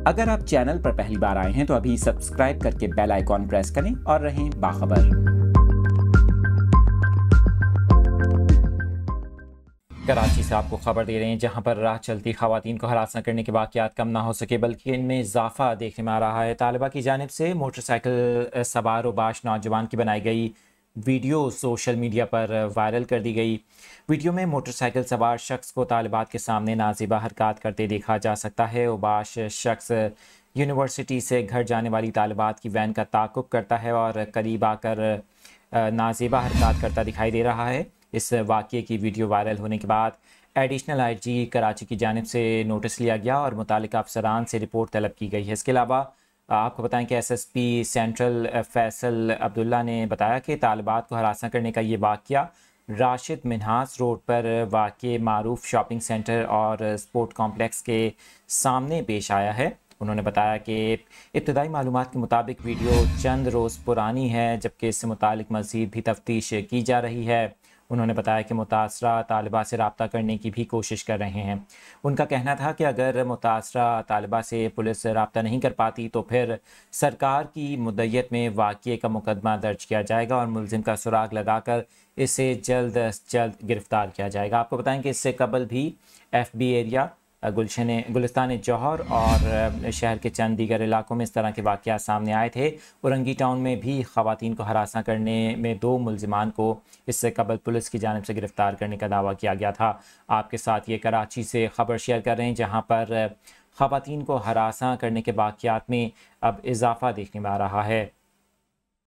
अगर आप चैनल पर पहली बार आए हैं तो अभी सब्सक्राइब करके बेल आइकॉन प्रेस करें और रहें बाखबर। कराची से आपको खबर दे रहे हैं, जहां पर राह चलती खवातीन को हरासा करने के वाक़यात कम ना हो सके बल्कि इनमें इजाफा देखने में आ रहा है। तालिबा की जानिब से मोटरसाइकिल सवार उबाश नौजवान की बनाई गई वीडियो सोशल मीडिया पर वायरल कर दी गई। वीडियो में मोटरसाइकिल सवार शख्स को तालिबात के सामने नाज़िबा हरकत करते देखा जा सकता है। उबाश शख्स यूनिवर्सिटी से घर जाने वाली तालिबात की वैन का ताक़ुब करता है और करीब आकर नाज़िबा हरकत करता दिखाई दे रहा है। इस वाक़ये की वीडियो वायरल होने के बाद एडिशनल आईजी कराची की जानिब से नोटिस लिया गया और मुतालिका अफसरान से रिपोर्ट तलब की गई है। इसके अलावा आपको बताएं कि एसएसपी सेंट्रल फैसल अब्दुल्ला ने बताया कि तालिबात को हरासा करने का ये वाक़या राशिद मिन्हास रोड पर वाक़ मारूफ शॉपिंग सेंटर और स्पोर्ट कॉम्प्लेक्स के सामने पेश आया है। उन्होंने बताया कि इब्तदाई मालूमात के मुताबिक वीडियो चंद रोज़ पुरानी है, जबकि इससे मुतालिक मज़ीद भी तफ्तीश की जा रही है। उन्होंने बताया कि मुतासरा तालिबा से रब्ता करने की भी कोशिश कर रहे हैं। उनका कहना था कि अगर मुतासरा तालिबा से पुलिस रब्ता नहीं कर पाती तो फिर सरकार की मुद्दत में वाक़ये का मुकदमा दर्ज किया जाएगा और मुलजिम का सुराग लगाकर इसे जल्द अज जल्द गिरफ्तार किया जाएगा। आपको बताएं कि इससे कबल भी FB एरिया, गुलिस्तान जौहर और शहर के चंद दीगर इलाकों में इस तरह के वाक़यात सामने आए थे। औरंगी टाउन में भी ख़वातीन को हरासा करने में 2 मुलजिमान को इससे कबल पुलिस की जानिब से गिरफ़्तार करने का दावा किया गया था। आपके साथ ये कराची से ख़बर शेयर कर रहे हैं, जहाँ पर ख़वातीन को हरासा करने के वाक़यात में अब इजाफ़ा देखने में आ रहा है।